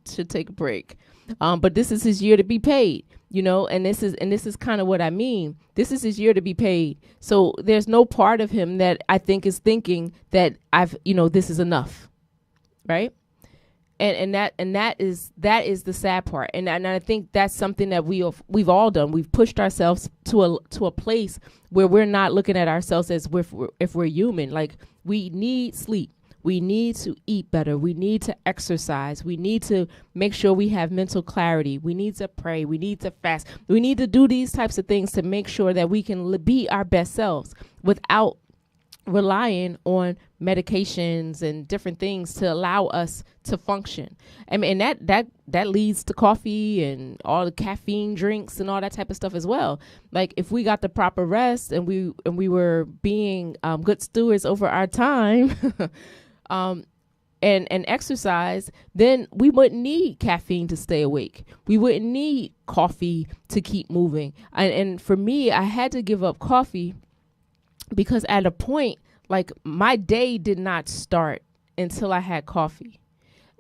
take a break. But this is his year to be paid, and this is kind of what I mean. This is his year to be paid. So there's no part of him that I think is thinking that this is enough, right? And that is the sad part. And I think that's something that we've all done. We've pushed ourselves to a place where we're not looking at ourselves as if we're human. Like, we need sleep. We need to eat better. We need to exercise. We need to make sure we have mental clarity. We need to pray. We need to fast. We need to do these types of things to make sure that we can be our best selves without relying on medications and different things to allow us to function. I mean, that leads to coffee and all the caffeine drinks and all that type of stuff as well. Like, if we got the proper rest and we were being good stewards over our time, and exercise, then we wouldn't need caffeine to stay awake. We wouldn't need coffee to keep moving. And for me, I had to give up coffee because at a point, like, my day did not start until I had coffee.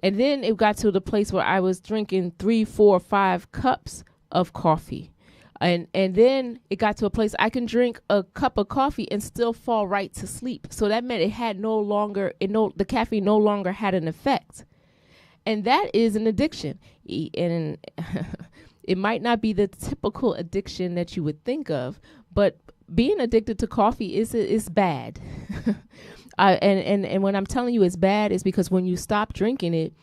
And then it got to the place where I was drinking 3, 4, 5 cups of coffee. And then it got to a place I can drink a cup of coffee and still fall right to sleep. So that meant the caffeine no longer had an effect. And that is an addiction. And it might not be the typical addiction that you would think of, but being addicted to coffee is bad. And when I'm telling you it's bad, is because when you stop drinking it,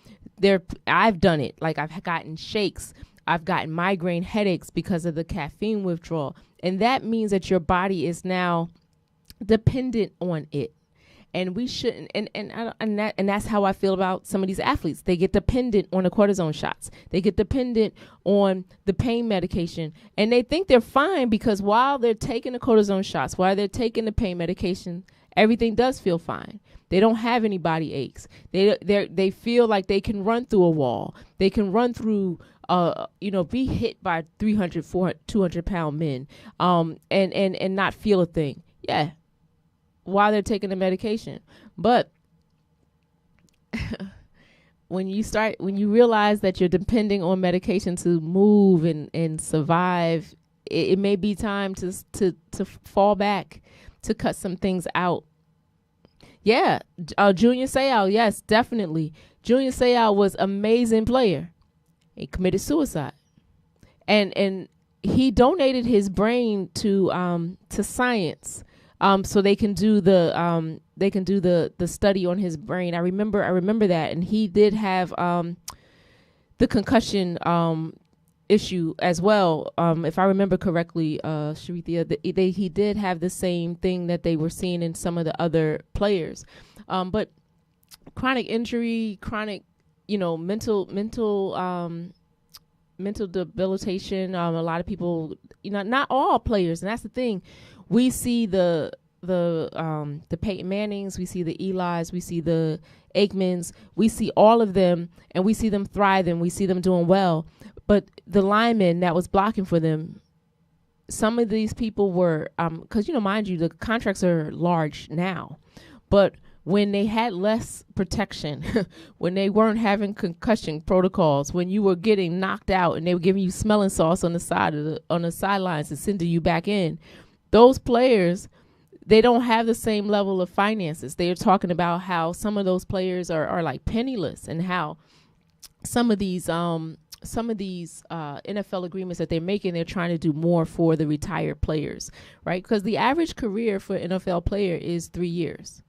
I've done it. Like, I've gotten shakes. I've gotten migraine headaches because of the caffeine withdrawal. And that means that your body is now dependent on it. And we shouldn't. And that's how I feel about some of these athletes. They get dependent on the cortisone shots. They get dependent on the pain medication. And they think they're fine because while they're taking the cortisone shots, while they're taking the pain medication, everything does feel fine. They don't have any body aches. They feel like they can run through a wall. They can run through be hit by 300, 400, 200-pound men, and not feel a thing. Yeah, while they're taking the medication. But when you realize that you're depending on medication to move and survive, it may be time to fall back, to cut some things out. Yeah, Junior Seau, yes, definitely. Junior Seau was an amazing player. He committed suicide, and he donated his brain to science, so they can do the study on his brain. I remember that, and he did have the concussion issue as well. If I remember correctly, Sharithia, he did have the same thing that they were seeing in some of the other players, but chronic injury, chronic mental debilitation. A lot of people, not all players, and that's the thing. We see the Peyton Mannings, we see the Eli's, we see the Aikmans, we see all of them, and we see them thriving, we see them doing well. But the lineman that was blocking for them, some of these people were, because mind you, the contracts are large now, but when they had less protection, when they weren't having concussion protocols, when you were getting knocked out and they were giving you smelling sauce on the sidelines and sending you back in, those players, they don't have the same level of finances. They are talking about how some of those players are like penniless, and how some of these NFL agreements that they're making, they're trying to do more for the retired players, right? Because the average career for an NFL player is 3 years.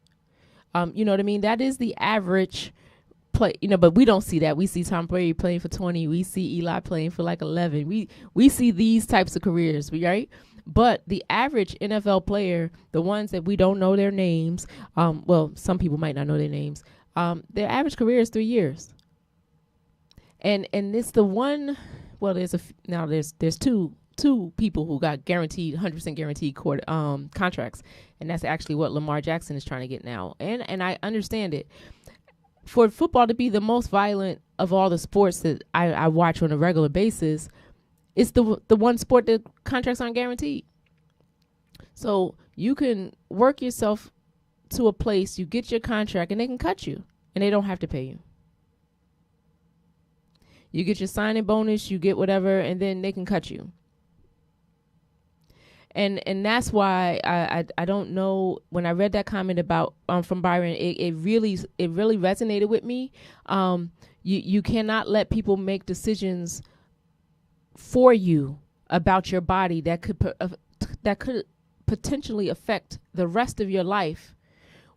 You know what I mean? That is the average play, but we don't see that. We see Tom Brady playing for 20. We see Eli playing for like 11. We see these types of careers, right? But the average NFL player, the ones that we don't know their names, well, some people might not know their names, their average career is 3 years. And it's the one, well, there's two people who got guaranteed 100% guaranteed contracts, and that's actually what Lamar Jackson is trying to get now. And I understand it. For football to be the most violent of all the sports that I watch on a regular basis, it's the one sport that contracts aren't guaranteed. So you can work yourself to a place, you get your contract, and they can cut you, and they don't have to pay you. You get your signing bonus, you get whatever, and then they can cut you. And that's why I don't know, when I read that comment about from Byron, it really resonated with me. You cannot let people make decisions for you about your body that could potentially affect the rest of your life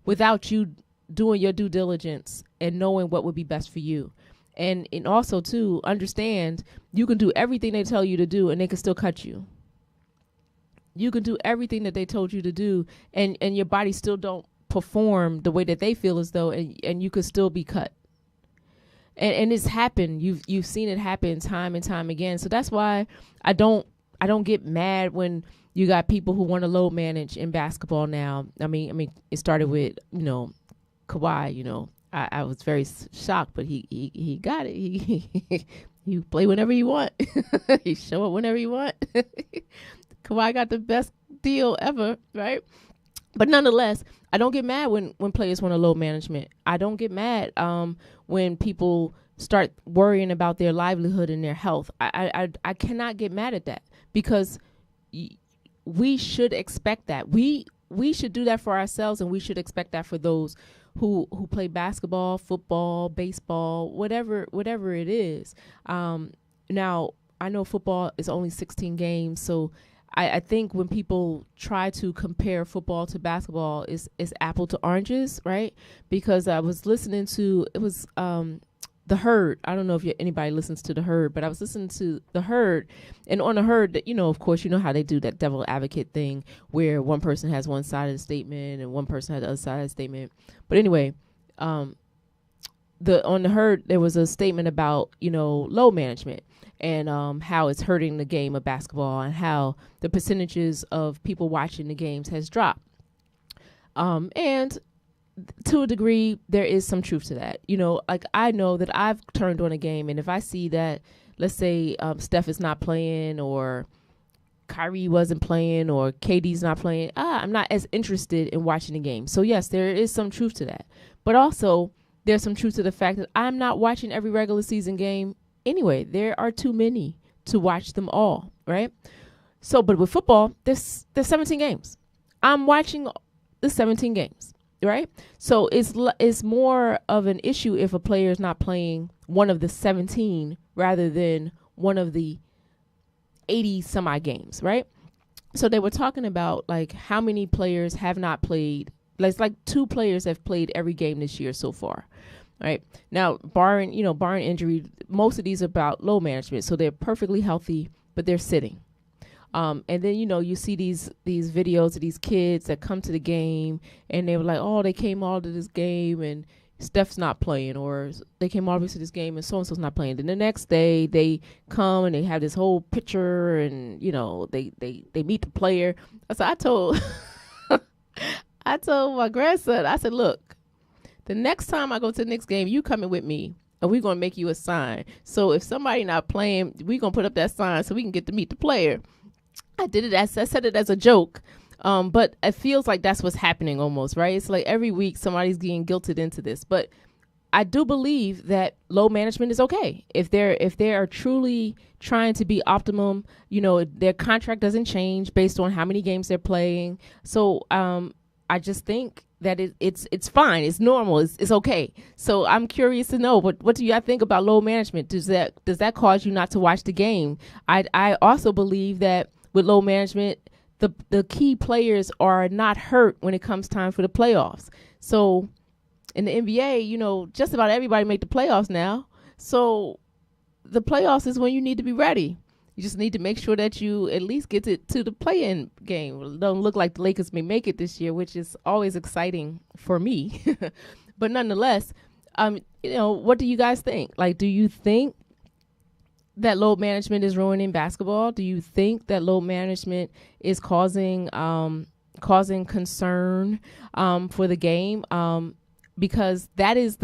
without you doing your due diligence and knowing what would be best for you. And also to understand, you can do everything they tell you to do and they can still cut you. You can do everything that they told you to do, and your body still don't perform the way that they feel as though, and you could still be cut. And it's happened. You've seen it happen time and time again. So that's why I don't get mad when you got people who want to load manage in basketball now. I mean, it started with, Kawhi. I was very shocked, but he got it. He play whenever you want. He show up whenever you want. Kawhi got the best deal ever, right? But nonetheless, I don't get mad when players want to load management. I don't get mad when people start worrying about their livelihood and their health. I cannot get mad at that, because we should expect that. We should do that for ourselves, and we should expect that for those who play basketball, football, baseball, whatever it is. Now, I know football is only 16 games, so I think when people try to compare football to basketball, is apple to oranges, right? Because I was listening to, it was The Herd. I don't know if anybody listens to The Herd, but I was listening to The Herd, and on The Herd, of course, you know how they do that devil advocate thing where one person has one side of the statement and one person has the other side of the statement. But anyway, on The Herd, there was a statement about, load management, and how it's hurting the game of basketball, and how the percentages of people watching the games has dropped. And to a degree, there is some truth to that. Like, I know that I've turned on a game, and if I see that, let's say Steph is not playing, or Kyrie wasn't playing, or KD's not playing, I'm not as interested in watching the game. So yes, there is some truth to that. But also, there's some truth to the fact that I'm not watching every regular season game anyway. There are too many to watch them all, right? So, but with football, there's 17 games. I'm watching the 17 games, right? So it's more of an issue if a player is not playing one of the 17 rather than one of the 80 some-odd games, right? So they were talking about, like, how many players have not played. Like 2 players have played every game this year so far. Right now, barring injury, most of these are about load management. So they're perfectly healthy, but they're sitting. And then, you see these videos of these kids that come to the game, and they were like, oh, they came all to this game and Steph's not playing, or they came all to this game and so-and-so's not playing. Then the next day they come and they have this whole picture, and, they meet the player. So I told my grandson, I said, look, the next time I go to the next game, you coming with me, and we're going to make you a sign. So if somebody not playing, we're going to put up that sign so we can get to meet the player. I said it as a joke, but it feels like that's what's happening almost, right? It's like every week somebody's getting guilted into this. But I do believe that load management is okay. If they are truly trying to be optimum, their contract doesn't change based on how many games they're playing. So I just think that it's fine. It's normal. It's okay. So I'm curious to know, what do you think about load management? Does that cause you not to watch the game? I also believe that with load management, the key players are not hurt when it comes time for the playoffs. So in the NBA, just about everybody make the playoffs now. So the playoffs is when you need to be ready. You just need to make sure that you at least get to the play-in game. It don't look like the Lakers may make it this year, which is always exciting for me. But nonetheless, what do you guys think? Like, do you think that load management is ruining basketball? Do you think that load management is causing concern for the game? Because that was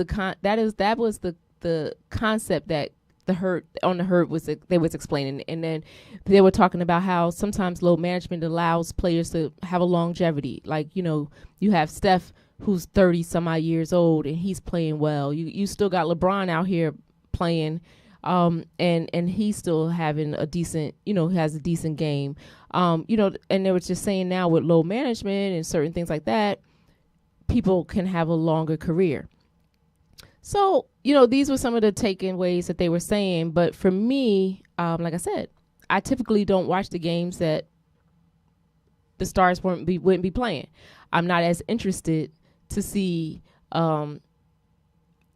the concept that The Herd was explaining, and then they were talking about how sometimes load management allows players to have a longevity. Like, you have Steph, who's 30 some odd years old, and he's playing well. You still got LeBron out here playing, And he's still having a decent, has a decent game. And they were just saying now with low management and certain things like that, people can have a longer career. So, these were some of the takeaways that they were saying. But for me, like I said, I typically don't watch the games that the stars wouldn't be playing. I'm not as interested to see the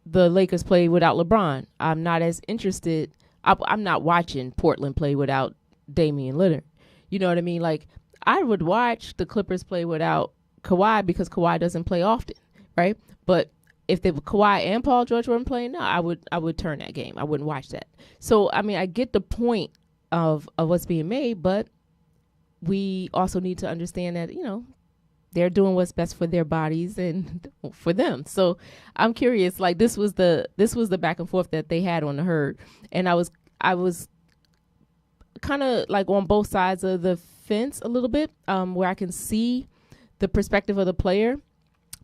Lakers play without LeBron. I'm not as interested. I'm not watching Portland play without Damian Lillard. You know what I mean? Like, I would watch the Clippers play without Kawhi because Kawhi doesn't play often, right? But if they were Kawhi and Paul George weren't playing, no, I would turn that game. I wouldn't watch that. So, I mean, I get the point of what's being made, but we also need to understand that, they're doing what's best for their bodies and for them. So I'm curious, like this was the back and forth that they had on the herd. And I was kind of like on both sides of the fence a little bit, where I can see the perspective of the player,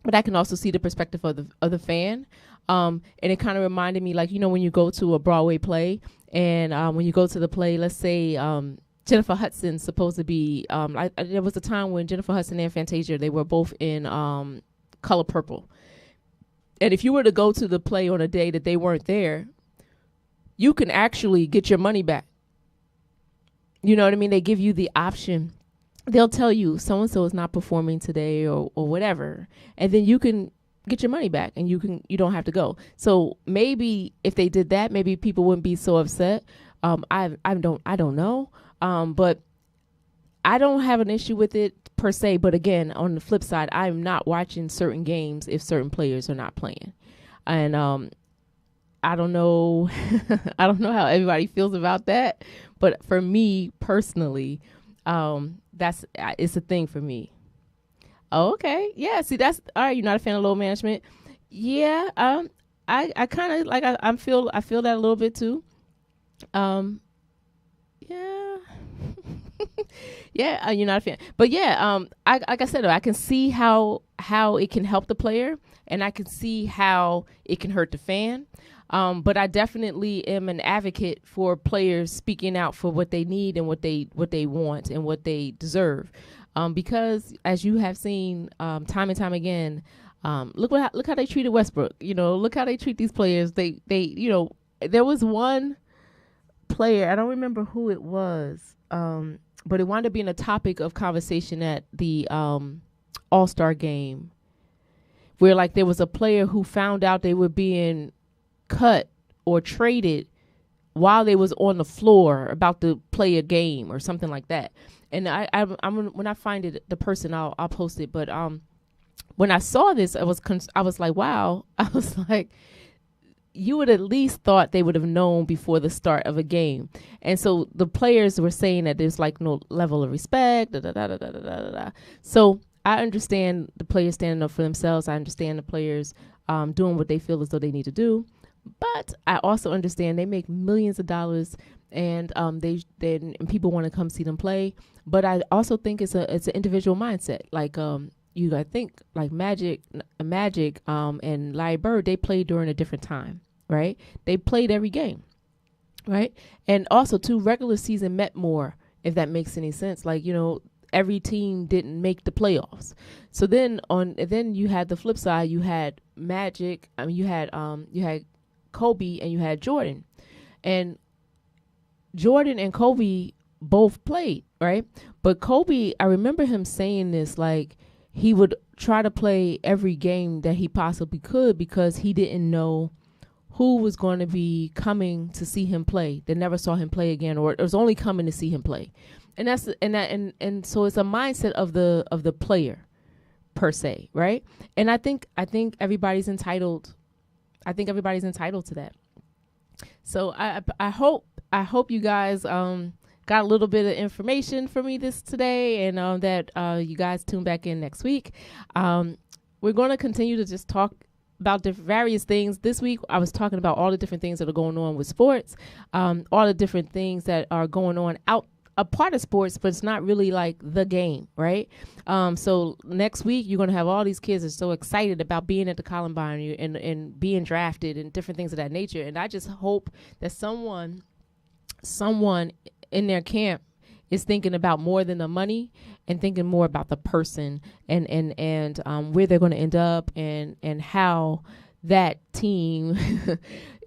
but I can also see the perspective of the fan. And it kind of reminded me, like, when you go to a Broadway play and when you go to the play, let's say Jennifer Hudson's supposed to be, there was a time when Jennifer Hudson and Fantasia, they were both in Color Purple. And if you were to go to the play on a day that they weren't there, you can actually get your money back. You know what I mean? They give you the option. They'll tell you so-and-so is not performing today or whatever. And then you can get your money back and you don't have to go. So maybe if they did that, maybe people wouldn't be so upset. I don't know. But I don't have an issue with it per se. But again, on the flip side, I'm not watching certain games if certain players are not playing. And I don't know. I don't know how everybody feels about that. But for me personally, it's a thing for me. Oh, okay. Yeah. See, that's all right. You're not a fan of load management. Yeah. I kind of like, I feel that a little bit too. Yeah. Yeah, you're not a fan. But yeah, like I said, I can see how it can help the player, and I can see how it can hurt the fan. But I definitely am an advocate for players speaking out for what they need and what they want and what they deserve. Because as you have seen time and time again, look how they treated Westbrook. Look how they treat these players. They there was one player, I don't remember who it was, but it wound up being a topic of conversation at the All-Star game, where like there was a player who found out they were being cut or traded while they was on the floor about to play a game or something like that. And I'm when I find it, the person, I'll post it. But when I saw this, I was like, wow. I was like, you would at least thought they would have known before the start of a game. And so the players were saying that there's like no level of respect. Da, da, da, da, da, da, da. So I understand the players standing up for themselves. I understand the players doing what they feel as though they need to do. But I also understand they make millions of dollars, and and people want to come see them play. But I also think it's an individual mindset. Like you gotta think like Magic and Larry Bird, they played during a different time, right? They played every game, right? And also too, regular season meant more, if that makes any sense. Like, every team didn't make the playoffs. So then you had the flip side. You had Magic. I mean, you had Kobe and you had Jordan. And Jordan and Kobe both played, right? But Kobe, I remember him saying this, like, he would try to play every game that he possibly could because he didn't know who was going to be coming to see him play. They never saw him play again, or it was only coming to see him play. And so it's a mindset of the player per se, right? And I think everybody's entitled. I think everybody's entitled to that. So I hope you guys got a little bit of information for me today, and that you guys tune back in next week. We're going to continue to just talk about various things. This week, I was talking about all the different things that are going on with sports, all the different things that are going on a part of sports, but it's not really like the game, right? So next week you're gonna have all these kids that are so excited about being at the Columbine and being drafted and different things of that nature. And I just hope that someone in their camp is thinking about more than the money and thinking more about the person and where they're going to end up and how that team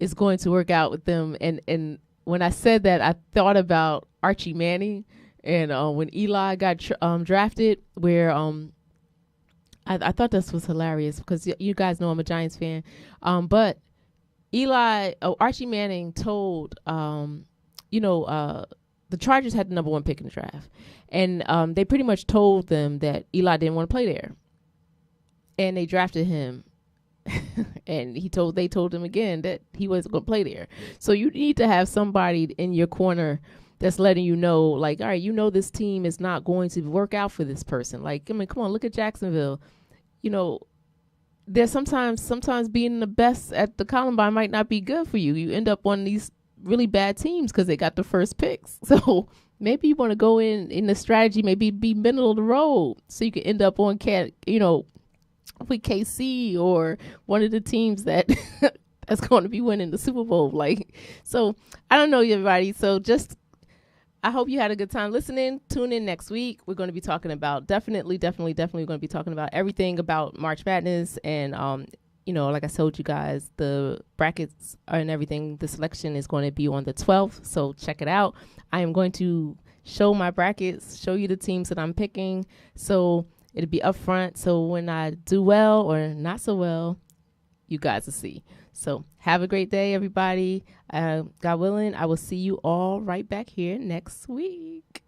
is going to work out with them. And when I said that, I thought about Archie Manning and when Eli got drafted, where I thought this was hilarious because you guys know I'm a Giants fan. But Archie Manning told, the Chargers had the number 1 pick in the draft. And they pretty much told them that Eli didn't want to play there. And they drafted him. And they told him again that he wasn't going to play there. So you need to have somebody in your corner that's letting you know, like, all right, this team is not going to work out for this person. Like, I mean, come on, look at Jacksonville. There's sometimes being the best at the Columbine might not be good for you. You end up on these really bad teams because they got the first picks. So maybe you want to go in the strategy, maybe be middle of the road so you can end up on with KC or one of the teams that that's going to be winning the Super Bowl. So I don't know, everybody. So I hope you had a good time listening. Tune in next week. We're going to be talking about definitely going to be talking about everything about March Madness. And, like I told you guys, the brackets and everything, the selection is going to be on the 12th. So check it out. I am going to show my brackets, show you the teams that I'm picking. So it'll be up front. So when I do well or not so well, you guys will see. So have a great day, everybody. God willing, I will see you all right back here next week.